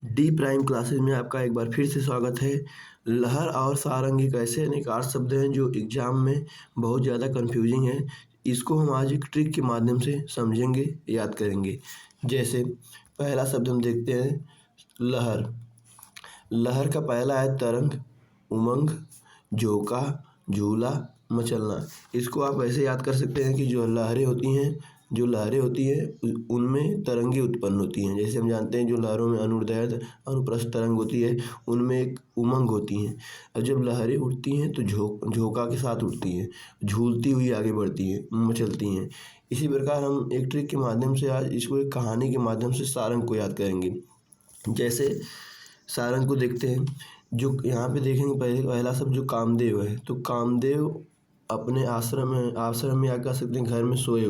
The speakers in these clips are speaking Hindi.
डी प्राइम क्लासेस में आपका एक बार फिर से स्वागत है। लहर और सारंग एक ऐसे अनेक 8 शब्द हैं जो एग्जाम में बहुत ज़्यादा कन्फ्यूजिंग है। इसको हम आज एक ट्रिक के माध्यम से समझेंगे, याद करेंगे। जैसे पहला शब्द हम देखते हैं लहर। लहर का पहला है तरंग, उमंग, झोंका, झूला, मचलना। इसको आप ऐसे याद कर सकते हैं कि जो लहरें होती हैं उनमें तरंगें उत्पन्न होती हैं। जैसे हम जानते हैं जो लहरों में अनुदैर्ध अनुप्रस्थ तरंग होती है उनमें एक उमंग होती हैं। और जब लहरें उठती हैं तो झोंका के साथ उठती हैं, झूलती हुई आगे बढ़ती हैं, मचलती हैं। इसी प्रकार हम एक ट्रिक के माध्यम से आज इसको एक कहानी के माध्यम से सारंग को याद करेंगे। जैसे सारंग को देखते हैं, जो यहाँ पे देखेंगे पहला शब्द जो कामदेव है, तो कामदेव अपने आश्रम में या कह सकते हैं घर में सोए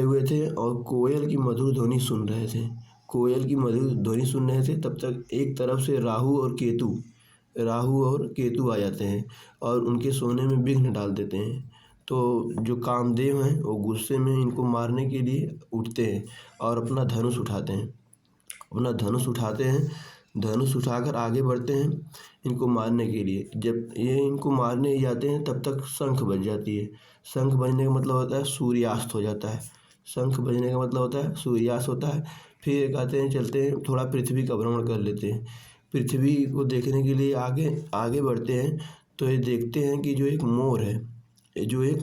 हुए थे और कोयल की मधुर ध्वनि सुन रहे थे। तब तक एक तरफ से राहु और केतु आ जाते हैं और उनके सोने में विघ्न डाल देते हैं। तो जो कामदेव हैं वो गुस्से में इनको मारने के लिए उठते हैं और अपना धनुष उठाते हैं। धनुष उठाकर आगे बढ़ते हैं इनको मारने के लिए। जब ये इनको मारने जाते हैं तब तक शंख बज जाती है। शंख बजने का मतलब होता है सूर्यास्त होता है। फिर कहते हैं चलते हैं थोड़ा पृथ्वी का भ्रमण कर लेते हैं। पृथ्वी को देखने के लिए आगे बढ़ते हैं तो ये देखते हैं कि जो एक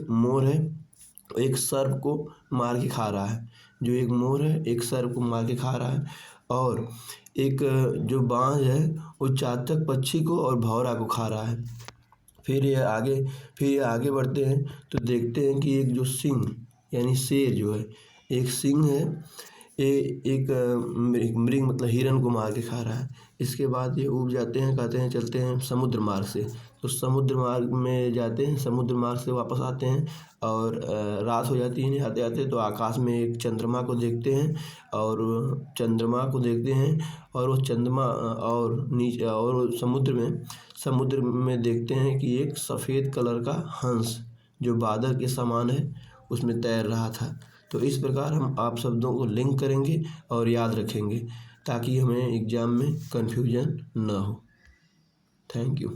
मोर है एक सर्प को मार के खा रहा है। और एक जो बाज है वो चातक पक्षी को और भौरा को खा रहा है। फिर ये आगे बढ़ते हैं तो देखते हैं कि एक जो सिंह यानी शेर जो है, एक सिंह है, ये एक मृग मतलब हिरण को मार के खा रहा है। इसके बाद ये उब जाते हैं, कहते हैं चलते हैं समुद्र मार्ग से। तो समुद्र मार्ग में जाते हैं, समुद्र मार्ग से वापस आते हैं और रात हो जाती है। आते आते तो आकाश में एक चंद्रमा को देखते हैं और वो चंद्रमा और नीचे और समुद्र में देखते हैं कि एक सफ़ेद कलर का हंस जो बादल के समान है उसमें तैर रहा था। तो इस प्रकार हम आप शब्दों को लिंक करेंगे और याद रखेंगे ताकि हमें एग्जाम में कन्फ्यूजन न हो। Thank you.